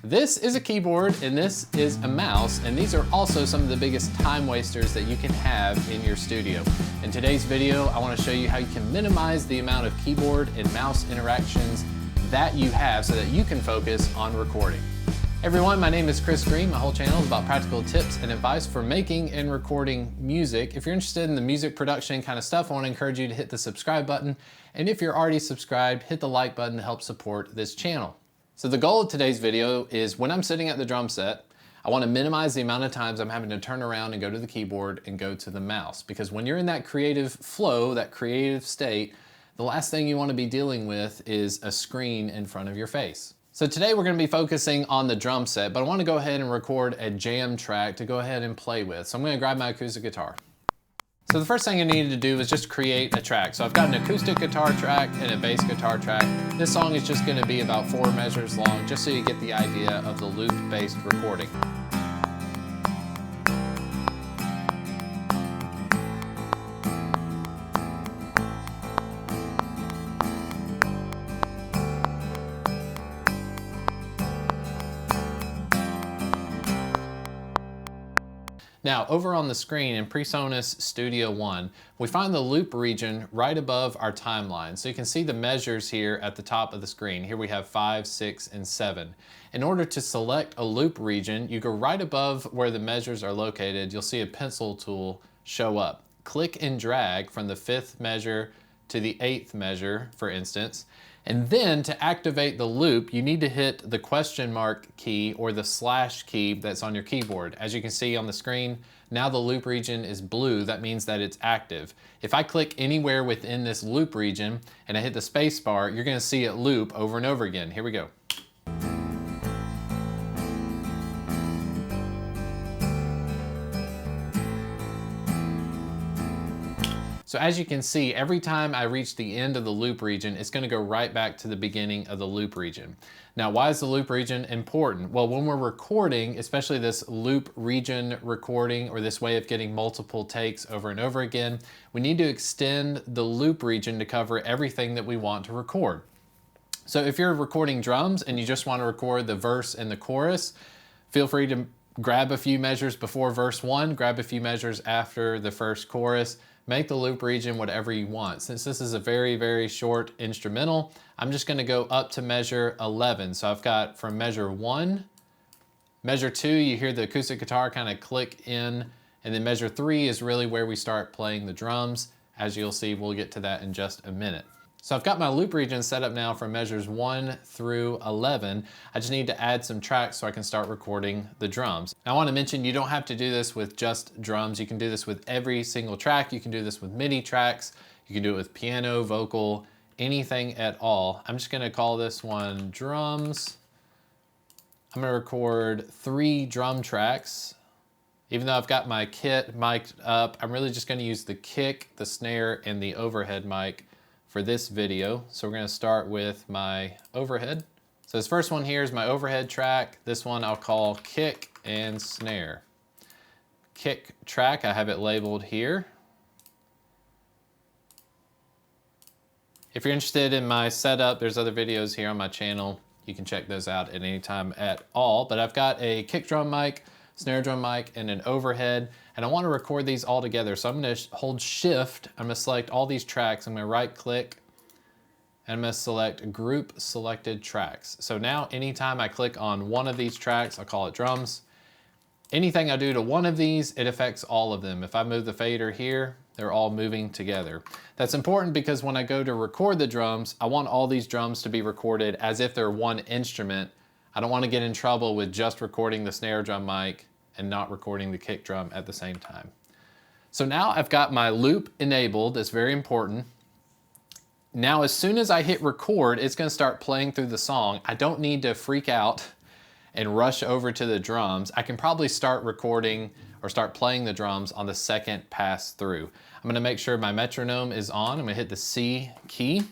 This is a keyboard and this is a mouse, and these are also some of the biggest time wasters that you can have in your studio. In today's video, I want to show you how you can minimize the amount of keyboard and mouse interactions that you have so that you can focus on recording. Hey everyone, my name is Chris Green. My whole channel is about practical tips and advice for making and recording music. If you're interested in the music production kind of stuff, I want to encourage you to hit the subscribe button. And if you're already subscribed, hit the like button to help support this channel. So the goal of today's video is when I'm sitting at the drum set, I want to minimize the amount of times I'm having to turn around and go to the keyboard and go to the mouse. Because when you're in that creative flow, that creative state, the last thing you want to be dealing with is a screen in front of your face. So today we're going to be focusing on the drum set, but I want to go ahead and record a jam track to go ahead and play with. So I'm going to grab my acoustic guitar. So the first thing I needed to do was just create a track. So I've got an acoustic guitar track and a bass guitar track. This song is just going to be about 4 measures long, just so you get the idea of the loop-based recording. Now, over on the screen in Presonus Studio One, we find the loop region right above our timeline. So you can see the measures here at the top of the screen. Here we have 5, 6, and 7. In order to select a loop region, you go right above where the measures are located. You'll see a pencil tool show up. Click and drag from the 5th measure to the 8th measure, for instance. And then to activate the loop, you need to hit the question mark key or the slash key that's on your keyboard. As you can see on the screen, now the loop region is blue. That means that it's active. If I click anywhere within this loop region and I hit the space bar, you're gonna see it loop over and over again. Here we go. So as you can see, every time I reach the end of the loop region, it's going to go right back to the beginning of the loop region. Now, why is the loop region important? Well, when we're recording, especially this loop region recording or this way of getting multiple takes over and over again, we need to extend the loop region to cover everything that we want to record. So if you're recording drums and you just want to record the verse and the chorus, feel free to grab a few measures before verse 1, grab a few measures after the first chorus. Make the loop region whatever you want. Since this is a very, very short instrumental, I'm just gonna go up to measure 11. So I've got from measure 1, measure 2, you hear the acoustic guitar kind of click in, and then measure 3 is really where we start playing the drums. As you'll see, we'll get to that in just a minute. So I've got my loop region set up now from measures 1 through 11. I just need to add some tracks so I can start recording the drums. Now I want to mention you don't have to do this with just drums. You can do this with every single track. You can do this with MIDI tracks. You can do it with piano, vocal, anything at all. I'm just going to call this one drums. I'm going to record 3 drum tracks. Even though I've got my kit mic'd up, I'm really just going to use the kick, the snare, and the overhead mic for this video. So we're gonna start with my overhead. So this first one here is my overhead track. This one I'll call kick and snare. Kick track, I have it labeled here. If you're interested in my setup, there's other videos here on my channel. You can check those out at any time at all. But I've got a kick drum mic, snare drum mic, and an overhead, and I want to record these all together. So I'm going to hold shift, I'm going to select all these tracks, I'm going to right click, and I'm going to select group selected tracks. So now anytime I click on one of these tracks, I'll call it drums. Anything I do to one of these, it affects all of them. If I move the fader here, they're all moving together. That's important because when I go to record the drums, I want all these drums to be recorded as if they're one instrument. I don't want to get in trouble with just recording the snare drum mic and not recording the kick drum at the same time. So now I've got my loop enabled. That's very important. Now as soon as I hit record, it's going to start playing through the song. I don't need to freak out and rush over to the drums. I can probably start recording or start playing the drums on the second pass through. I'm going to make sure my metronome is on. I'm going to hit the C key.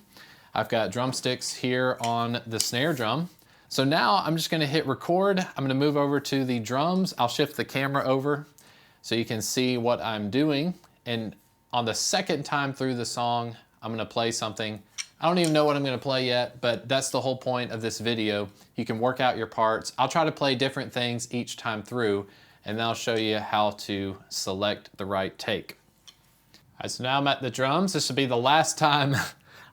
I've got drumsticks here on the snare drum. So now I'm just going to hit record. I'm going to move over to the drums. I'll shift the camera over so you can see what I'm doing. And on the second time through the song, I'm gonna play something. I don't even know what I'm gonna play yet, but that's the whole point of this video. You can work out your parts. I'll try to play different things each time through, and then I'll show you how to select the right take. All right, so now I'm at the drums. This will be the last time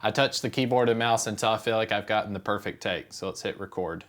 I touch the keyboard and mouse until I feel like I've gotten the perfect take. So let's hit record.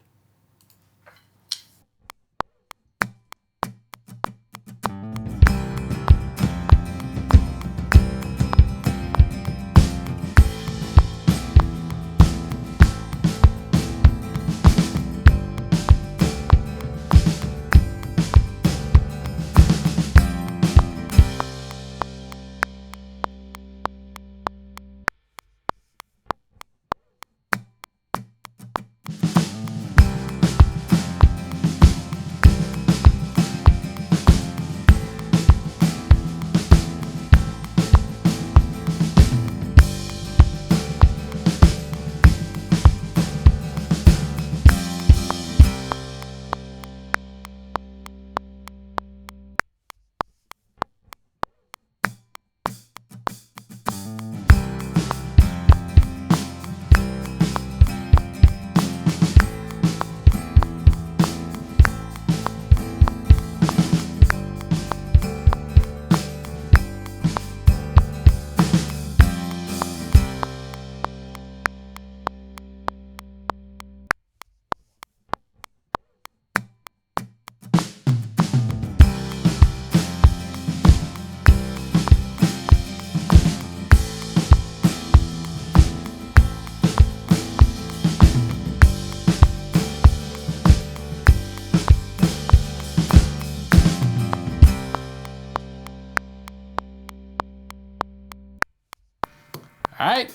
All right,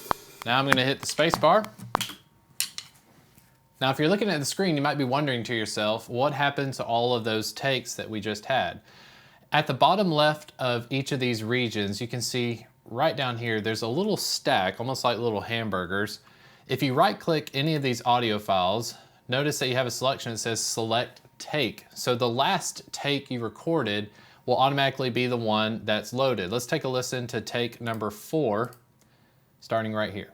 now I'm gonna hit the space bar. Now, if you're looking at the screen, you might be wondering to yourself, what happened to all of those takes that we just had? At the bottom left of each of these regions, you can see right down here, there's a little stack, almost like little hamburgers. If you right click any of these audio files, notice that you have a selection that says select take. So the last take you recorded will automatically be the one that's loaded. Let's take a listen to take number 4. Starting right here.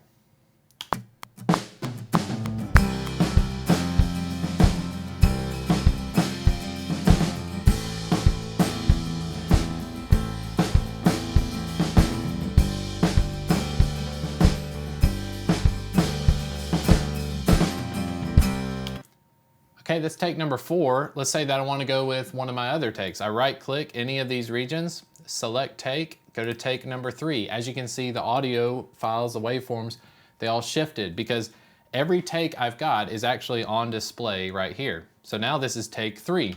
Okay, let's take number 4. Let's say that I want to go with one of my other takes. I right click any of these regions, select take, go to take number 3. As you can see, the audio files, the waveforms, they all shifted because every take I've got is actually on display right here. So now this is take 3.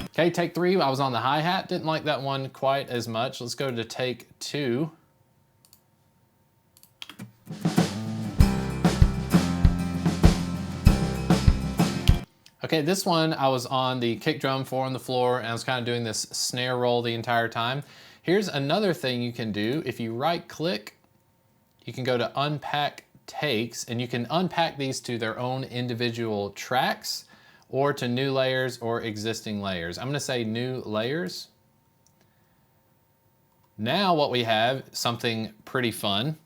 Okay, take 3, I was on the hi-hat, didn't like that one quite as much. Let's go to take 2. Okay, this one I was on the kick drum 4 on the floor and I was kind of doing this snare roll the entire time. Here's another thing you can do. If you right click, you can go to unpack takes and you can unpack these to their own individual tracks or to new layers or existing layers. I'm gonna say new layers. Now what we have, something pretty fun.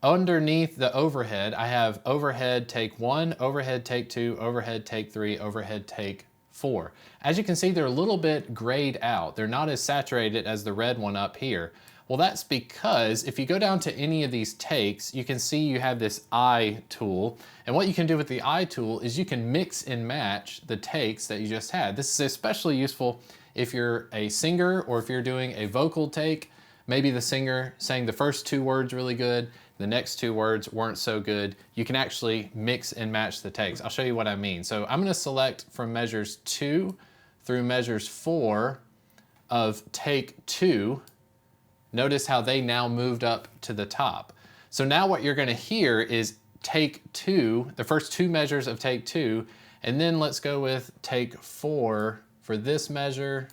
Underneath the overhead, I have overhead take 1, overhead take 2, overhead take 3, overhead take 4. As you can see, they're a little bit grayed out. They're not as saturated as the red one up here. Well, that's because if you go down to any of these takes, you can see you have this eye tool. And what you can do with the eye tool is you can mix and match the takes that you just had. This is especially useful if you're a singer or if you're doing a vocal take. Maybe the singer sang the first 2 words really good, the next 2 words weren't so good. You can actually mix and match the takes. I'll show you what I mean. So I'm gonna select from measures 2 through measures 4 of take 2. Notice how they now moved up to the top. So now what you're gonna hear is take 2, the first 2 measures of take 2, and then let's go with take 4 for this measure,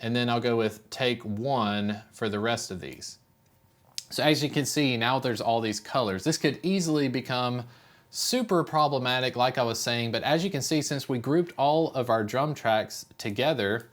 and then I'll go with take 1 for the rest of these. So as you can see, now there's all these colors. This could easily become super problematic, like I was saying, but as you can see, since we grouped all of our drum tracks together,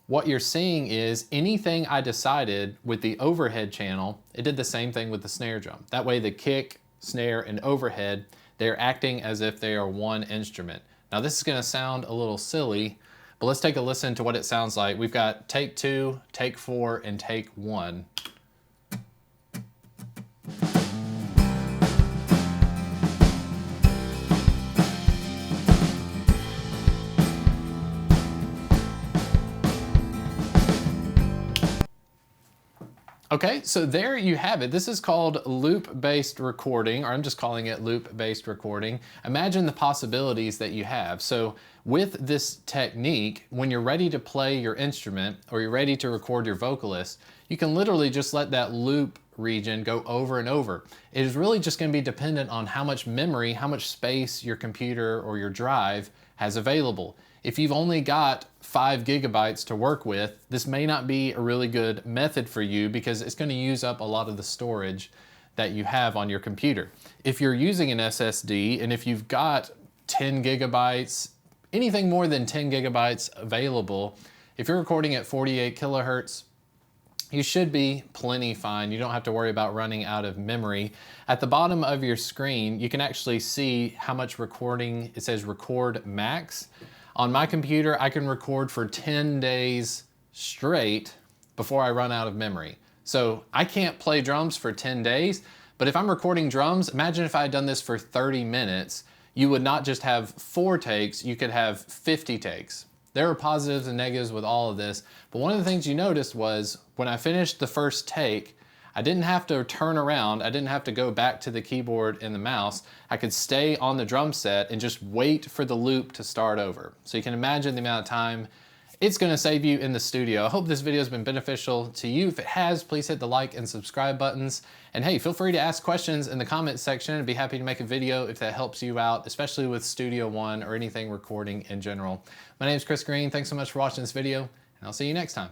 what you're seeing is anything I decided with the overhead channel, it did the same thing with the snare drum. That way the kick, snare, and overhead, they're acting as if they are one instrument. Now this is gonna sound a little silly, but let's take a listen to what it sounds like. We've got take 2, take 4, and take 1. Okay, so there you have it. This is called loop-based recording, or I'm just calling it loop-based recording. Imagine the possibilities that you have. So with this technique, when you're ready to play your instrument or you're ready to record your vocalist, you can literally just let that loop region go over and over. It is really just going to be dependent on how much memory, how much space your computer or your drive has available. If you've only got 5 gigabytes to work with, this may not be a really good method for you because it's going to use up a lot of the storage that you have on your computer. If you're using an SSD and if you've got 10 gigabytes, anything more than 10 gigabytes available, if you're recording at 48 kilohertz, you should be plenty fine. You don't have to worry about running out of memory. At the bottom of your screen, you can actually see how much recording, it says record max. On my computer, I can record for 10 days straight before I run out of memory. So I can't play drums for 10 days, but if I'm recording drums, imagine if I had done this for 30 minutes, you would not just have 4 takes, you could have 50 takes. There are positives and negatives with all of this, but one of the things you noticed was when I finished the first take, I didn't have to turn around, I didn't have to go back to the keyboard and the mouse. I could stay on the drum set and just wait for the loop to start over. So you can imagine the amount of time it's gonna save you in the studio. I hope this video has been beneficial to you. If it has, please hit the like and subscribe buttons. And hey, feel free to ask questions in the comments section. I'd be happy to make a video if that helps you out, especially with Studio One or anything recording in general. My name is Chris Green. Thanks so much for watching this video, and I'll see you next time.